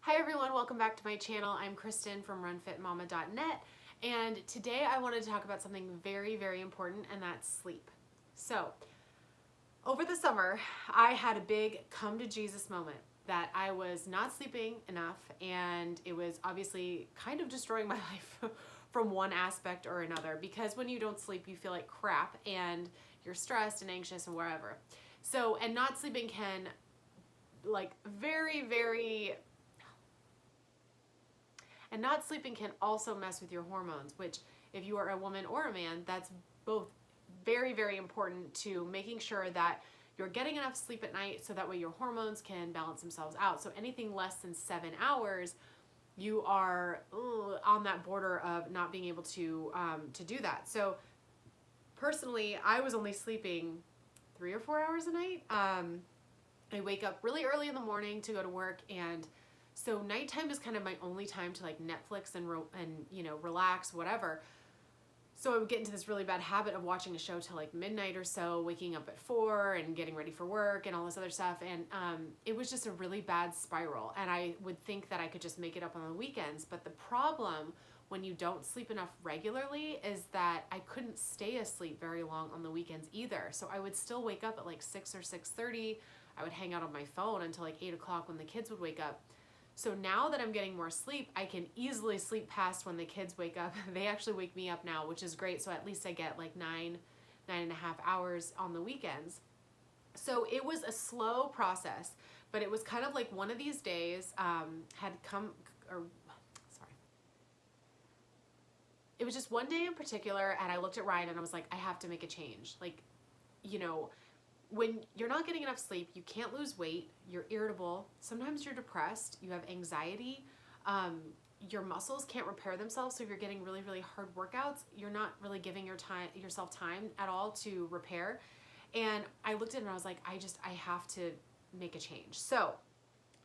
Hi everyone, welcome back to my channel. I'm Kristen from runfitmama.net, and today I wanted to talk about something very, very important, and that's sleep. So, over the summer, I had a big come to Jesus moment that I was not sleeping enough, and it was obviously kind of destroying my life from one aspect or another, because when you don't sleep, you feel like crap, and you're stressed and anxious and wherever. So, and not sleeping can and not sleeping can also mess with your hormones, which if you are a woman or a man, that's both very, very important to making sure that you're getting enough sleep at night so that way your hormones can balance themselves out. So anything less than 7 hours, you are on that border of not being able to do that. So personally, I was only sleeping 3 or 4 hours a night. I wake up really early in the morning to go to work, and so nighttime is kind of my only time to like Netflix and relax, whatever. So I would get into this really bad habit of watching a show till like midnight or so, waking up at 4 and getting ready for work and all this other stuff. And it was just a really bad spiral. And I would think that I could just make it up on the weekends. But the problem when you don't sleep enough regularly is that I couldn't stay asleep very long on the weekends either. So I would still wake up at like 6 or 6:30. I would hang out on my phone until like 8 o'clock when the kids would wake up. So now that I'm getting more sleep, I can easily sleep past when the kids wake up. They actually wake me up now, which is great. So at least I get like 9.5 hours on the weekends. So it was a slow process, but it was kind of like one of these days it was just one day in particular, and I looked at Ryan and I was like, I have to make a change. Like, when you're not getting enough sleep, you can't lose weight, you're irritable, sometimes you're depressed, you have anxiety, your muscles can't repair themselves. So if you're getting really, really hard workouts, you're not really giving yourself time at all to repair. And I looked at it and I was like, I have to make a change. So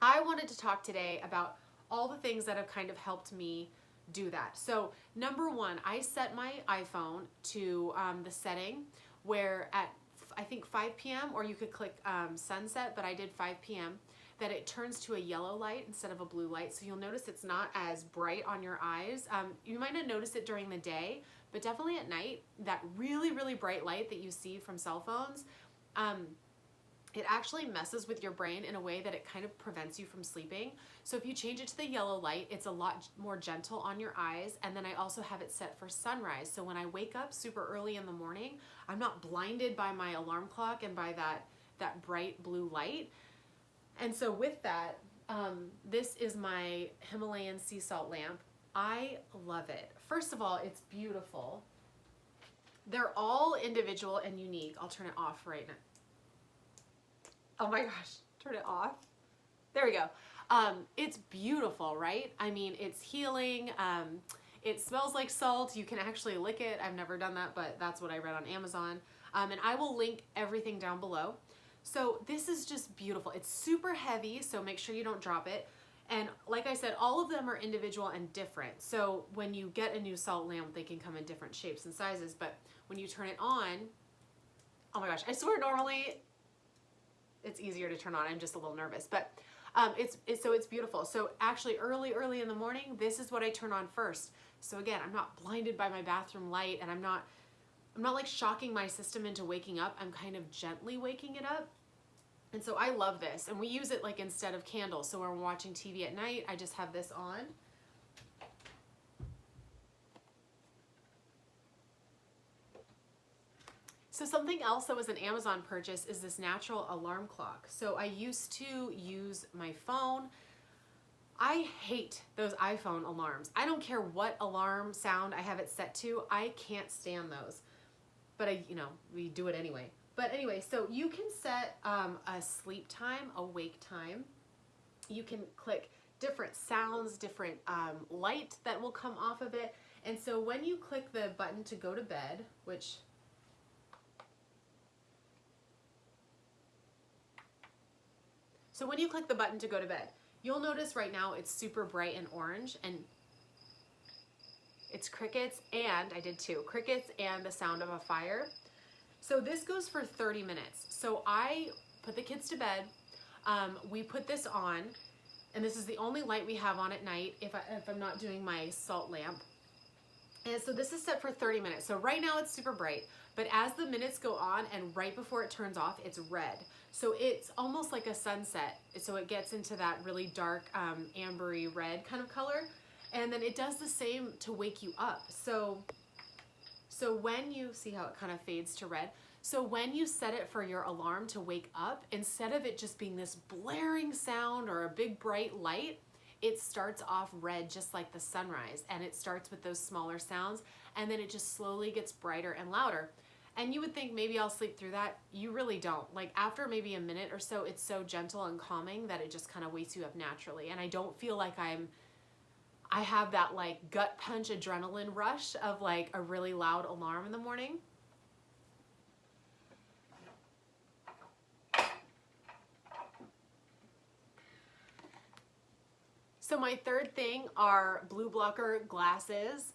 I wanted to talk today about all the things that have kind of helped me do that. So number one, I set my iPhone to the setting where at I think 5 p.m. or you could click sunset, but I did 5 p.m. that it turns to a yellow light instead of a blue light. So you'll notice it's not as bright on your eyes. You might not notice it during the day, but definitely at night, that really, really bright light that you see from cell phones, it actually messes with your brain in a way that it kind of prevents you from sleeping. So if you change it to the yellow light, it's a lot more gentle on your eyes. And then I also have it set for sunrise. So when I wake up super early in the morning, I'm not blinded by my alarm clock and by that bright blue light. And so with that, this is my Himalayan sea salt lamp. I love it. First of all, it's beautiful. They're all individual and unique. I'll turn it off right now. Oh my gosh, turn it off. There we go. It's beautiful, right? I mean, it's healing. It smells like salt. You can actually lick it. I've never done that, but that's what I read on Amazon. And I will link everything down below. So this is just beautiful. It's super heavy, so make sure you don't drop it. And like I said, all of them are individual and different. So when you get a new salt lamp, they can come in different shapes and sizes. But when you turn it on, oh my gosh, I swear normally it's easier to turn on. I'm just a little nervous, but it's beautiful. So actually early in the morning, this is what I turn on first. So again, I'm not blinded by my bathroom light, and I'm not like shocking my system into waking up. I'm kind of gently waking it up. And so I love this. And we use it like instead of candles. So when we're watching TV at night, I just have this on. So something else that was an Amazon purchase is this natural alarm clock. So I used to use my phone. I hate those iPhone alarms. I don't care what alarm sound I have it set to. I can't stand those. But we do it anyway. But anyway, so you can set a sleep time, a wake time. You can click different sounds, different light that will come off of it. And so when you click the button to go to bed, So when you click the button to go to bed, you'll notice right now it's super bright and orange, and it's crickets, and I did too, crickets and the sound of a fire. So this goes for 30 minutes. So I put the kids to bed. We put this on, And this is the only light we have on at night if I'm not doing my salt lamp. And so this is set for 30 minutes. So right now it's super bright, but as the minutes go on and right before it turns off, it's red. So it's almost like a sunset. So it gets into that really dark, ambery red kind of color. And then it does the same to wake you up. So when you see how it kind of fades to red, so when you set it for your alarm to wake up, instead of it just being this blaring sound or a big bright light, it starts off red just like the sunrise, and it starts with those smaller sounds, and then it just slowly gets brighter and louder. And you would think maybe I'll sleep through that. You really don't. Like after maybe a minute or so, it's so gentle and calming that it just kind of wakes you up naturally. And I don't feel like I have that like gut punch adrenaline rush of like a really loud alarm in the morning. So my third thing are blue blocker glasses.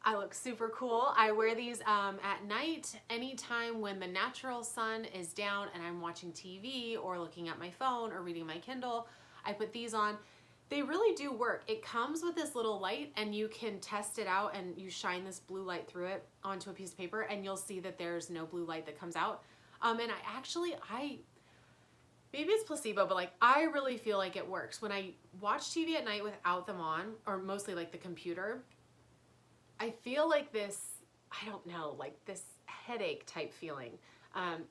I look super cool. I wear these at night, anytime when the natural sun is down and I'm watching TV or looking at my phone or reading my Kindle. I put these on. They really do work. It comes with this little light and you can test it out, and you shine this blue light through it onto a piece of paper and you'll see that there's no blue light that comes out. And maybe it's placebo, but like I really feel like it works. When I watch TV at night without them on, or mostly like the computer, I feel like this, I don't know, like this headache type feeling.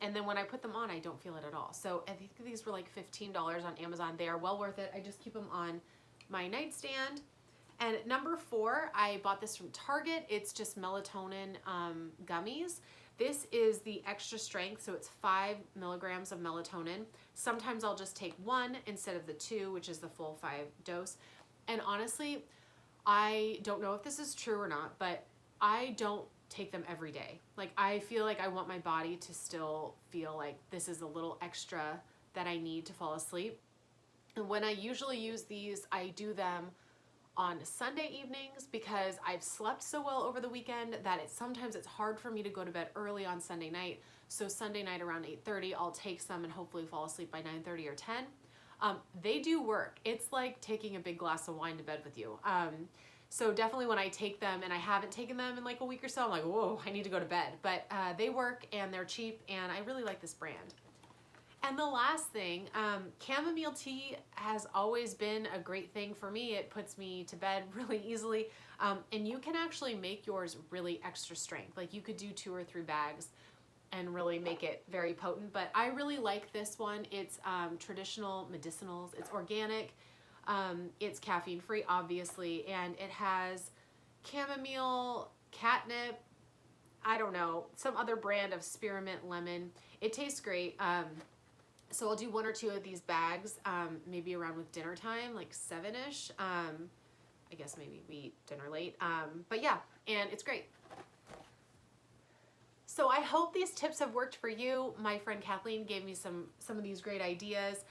And then when I put them on, I don't feel it at all. So I think these were like $15 on Amazon. They are well worth it. I just keep them on my nightstand. And number 4, I bought this from Target. It's just melatonin gummies. This is the extra strength, so it's 5 milligrams of melatonin. Sometimes I'll just take 1 instead of the 2, which is the full 5 dose. And honestly, I don't know if this is true or not, but I don't take them every day. Like I feel like I want my body to still feel like this is a little extra that I need to fall asleep. And when I usually use these, I do them on Sunday evenings because I've slept so well over the weekend that sometimes it's hard for me to go to bed early on Sunday night. So Sunday night around 8:30, I'll take some and hopefully fall asleep by 9:30 or 10. They do work. It's like taking a big glass of wine to bed with you. So definitely when I take them, and I haven't taken them in like a week or so, I'm like, whoa, I need to go to bed. But they work and they're cheap, and I really like this brand. And the last thing, chamomile tea has always been a great thing for me. It puts me to bed really easily. And you can actually make yours really extra strength. Like you could do 2 or 3 bags and really make it very potent. But I really like this one. It's traditional medicinals. It's organic. It's caffeine free, obviously. And it has chamomile, catnip, I don't know, some other brand of spearmint lemon. It tastes great. So I'll do 1 or 2 of these bags, maybe around with dinner time, like 7-ish. I guess maybe we eat dinner late. But yeah, and it's great. So I hope these tips have worked for you. My friend Kathleen gave me some of these great ideas.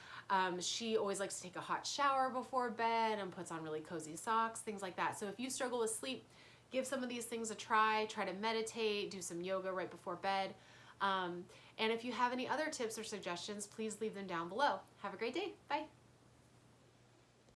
She always likes to take a hot shower before bed and puts on really cozy socks, things like that. So if you struggle with sleep, give some of these things a try. Try to meditate, do some yoga right before bed. And if you have any other tips or suggestions, please leave them down below. Have a great day. Bye.